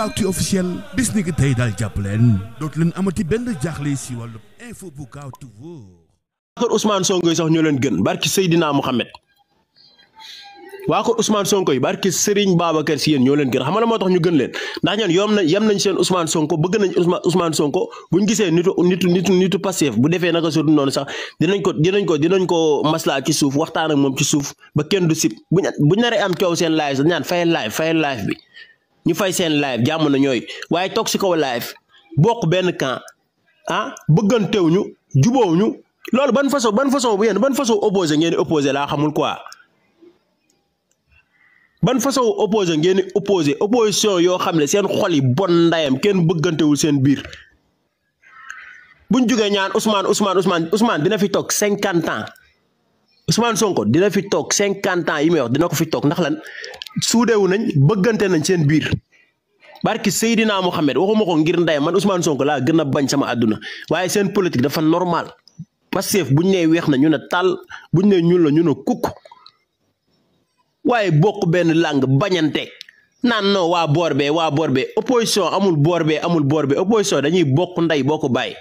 actu officiel bis ni ki tey daal jàpp leen dootu leen amati benn jaaxle si wàllu info bu gaaw te wóor. waa kër Ousmane Sonko yi sax ñoo leen gën barki Seydina Mohamed waa kër Ousmane Sonko yi barki Serigne Babacar Sy yéen ñoo leen gën xam nga moo tax ñu gën leen ndax ñoom yem nañ seen Ousmane Sonko bëgg nañ Ousmane Sonko buñ gisee nitu Pastef bu defee naka surtout noonu sax dinañ ko maslaa ci suuf waxtaan ak moom ci suuf ba kenn du sib buñ naree am coow seen live sax ñaan fayal live bi ñu fay seen live jàmm na ñooy waaye toog si kaw live bokk benn camp bëggantewuñu jubóowuñu loolu ban façon opposé ngeen di opposé laa xamul quoi ban façon opposé ngeen di opposition yoo xam ne seen xol yi bon ndayam kenn bëggantewul seen biir buñ jógee ñaan Ousmane dina fi toog 50 ans Ousmane Sonko dina fi toog 50 ans yi may wax dina ko fi toog ndax lan suudewu nañ bëggante nañ seen biir barki Seydina Mohamed waxuma ko ngir ndayam man Ousmane Sonko laa gën a bañ sama àdduna waaye seen politique dafa normal Pastef buñ nee weex na ñu ne tàll buñ nee ñuul la ñu ne kukk waaye bokk benn langue bañante naan non waa boor bee opposition amul boor bee opposition dañuy bokk ndey boo ko bàyyi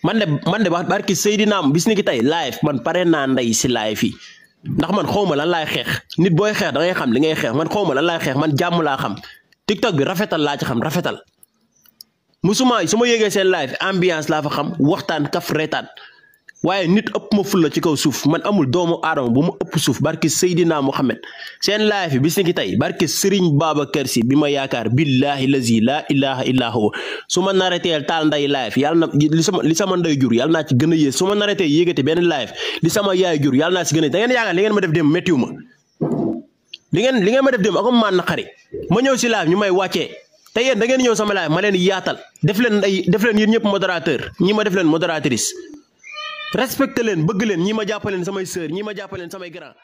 man de barki Seydina bis ni ki tey live man pare naa ndey si live yi ndax man xawma lan laay xeex nit booy xeex da ngay xam li ngay xeex man xawma lan laay xeex man jàmm laa xam TikTok bi rafetal laa ci xam rafetal musuma su ma yéegee seen live ambiance laa fa xam waxtaan kaf reetaan waaye nit ëpp ma ful la ci kaw suuf man amul doomu aadama bu ma ëpp suuf barki Seydina Mohamed seen live bi bis ni ki tey barki Serigne Babacar Sy bi ma yaakaar billahi lazi la ilaha illa huwa su ma nareteel taal nday live yàlla na li sama nday jur yàlla naa ci gën a yées su ma naretee yéegate benn live li sama yaay jur yàlla naa ci gën a da ngeen yaakaar li ngeen ma def dem méttiwu ma li ngeen ma def dem ako maan na xari ma ñëw si live ñu may wàccee te yéen da ngeen ñëw sama live ma leen yaatal def leen yéen ñëpp modérateur ñi ma def leen modératrice respecté leen bëgg leen ñi ma jàppaleen samay sœur ñi ma jàppaleen samay grand